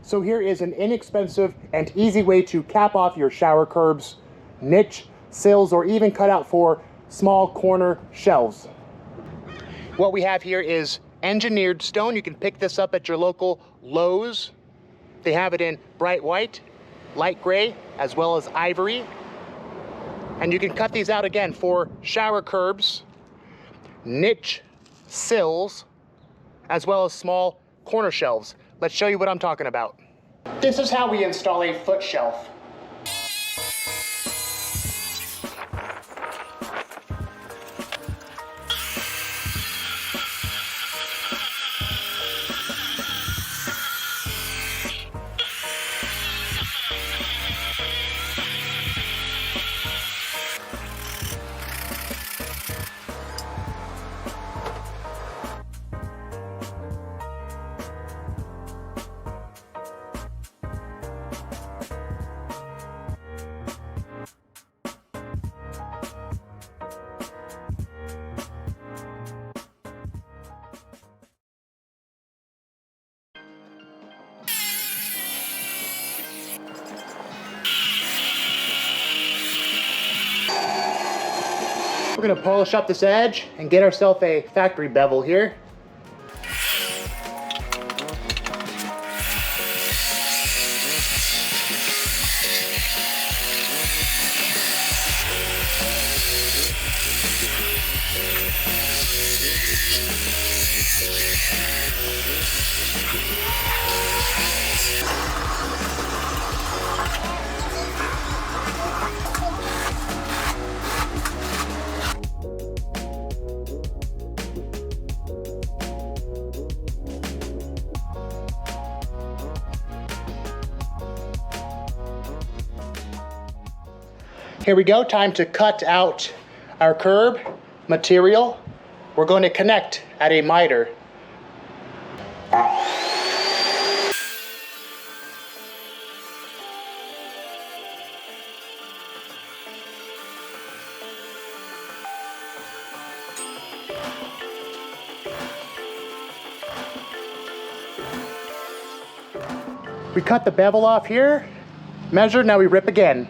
So here is an inexpensive and easy way to cap off your shower curbs, niche, sills, or even cut out for small corner shelves. What we have here is engineered stone. You can pick this up at your local Lowe's. They have it in bright white, light gray, as well as ivory. And you can cut these out again for shower curbs, niche sills, as well as small corner shelves. Let's show you what I'm talking about. This is how we install a foot shelf. We're gonna polish up this edge and get ourselves a factory bevel here. Here we go, time to cut out our curb material. We're going to connect at a miter. We cut the bevel off here, measure, now we rip again.